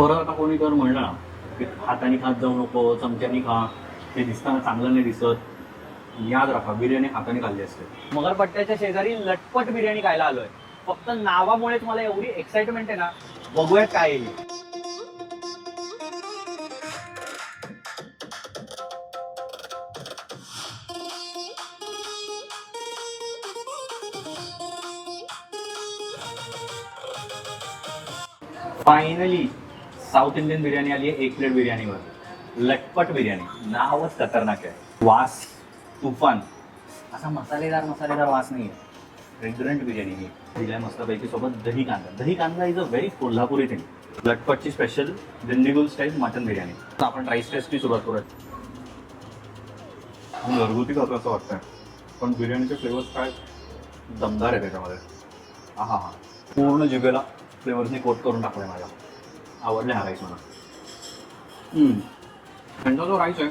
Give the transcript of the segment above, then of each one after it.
परत आता कोणी कर म्हणलं ना की हाताने खात जाऊ नको, चमच्यानी खा, ते दिसताना चांगलं नाही दिसत, याद राखा बिर्याणी हाताने खाल्ली असते. मगरपट्ट्याच्या शेजारी लटपट बिर्याणी खायला आलोय. फक्त नावामुळेच मला एवढी एक्साइटमेंट आहे ना, बघूयात काय येईल. फायनली साऊथ इंडियन बिर्याणी आली आहे 1 प्लेट बिर्याणीवर. लटपट बिर्याणी, नावच खतरनाक आहे. वास तुफान, असा मसालेदार वास नाही आहे. रेग्युलंट बिर्याणी ही दिलाय मस्तपैकी, सोबत दही कांदा. दही कांदा is a very Kolhapuri thing. लटपटची special Dindigul style mutton biryani. आपण राईस टेस्टची सुरुवात करूयात. घरगुती कसं असं वाटतंय, पण बिर्याणीचे फ्लेवर्स काय दमदार आहे त्याच्यामध्ये. हा हा, पूर्ण जिभेला फ्लेवर्सनी कोट करून टाकलाय माझ्या. आवडले हा राईस मला. त्यांचा जो राईस आहे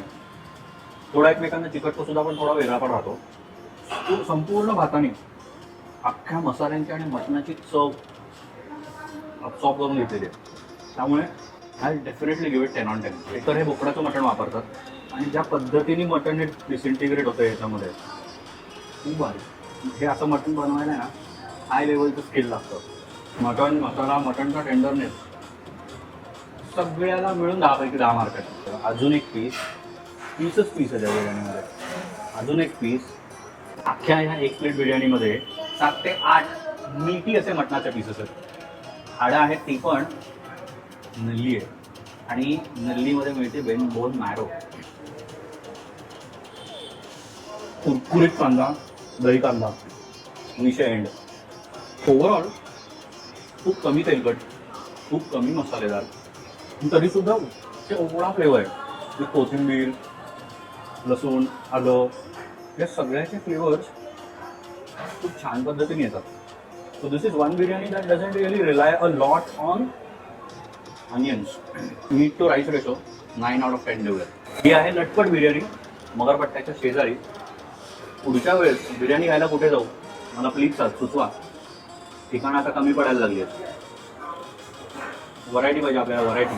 थोडा एकमेकांना चिकटतो सुद्धा, पण थोडा वेगळा पण राहतो. संपूर्ण भाताने अख्ख्या मसाल्यांची आणि मटणाची चव अब्सॉर्ब करून घेतलेली आहे. त्यामुळे I definitely give it 10 on 10. एकतर हे बोकडाचं मटण वापरतात आणि ज्या पद्धतीने मटण हे डिसइंटिग्रेट होतं याच्यामध्ये खूप भारी. हे असं मटण बनवायला ना हाय लेवलचं स्किल लागतं. मटण मसाला, मटणचा टेंडरनेस सगळ्याला मिळून 10 पैकी 10 मार्क आहेत. अजून एक पीसच पीस आहे त्या बिर्याणीमध्ये. अजून एक पीस. अख्ख्या ह्या 1 प्लेट बिर्याणीमध्ये 7 ते 8 मीठी असे मटणाचे पीसेस आहेत. हाडं आहेत ती पण नल्ली आहे आणि नल्लीमध्ये मिळते बोन मॅरो. कुरकुरीत कांदा, दही कांदा, विषय एंड. ओव्हरऑल खूप कमी तेलकट, खूप कमी मसालेदार, तरीसुद्धा ते ओवळा फ्लेवर आहे. कोथिंबीर, लसूण, आलं, या सगळ्याचे फ्लेवर्स खूप छान पद्धतीने येतात. So this is one biryani that doesn't really rely a lot on onions. Meat to rice ratio 9 out of 10 देऊया. ही आहे लटपट बिर्याणी मगरपट्ट्याच्या शेजारी. पुढच्या वेळेस बिर्याणी खायला कुठे जाऊ मला प्लीज सुचवा. ठिकाणं आता कमी पडायला लागली आहेत. व्हरायटी पाहिजे आपल्याला, व्हरायटी.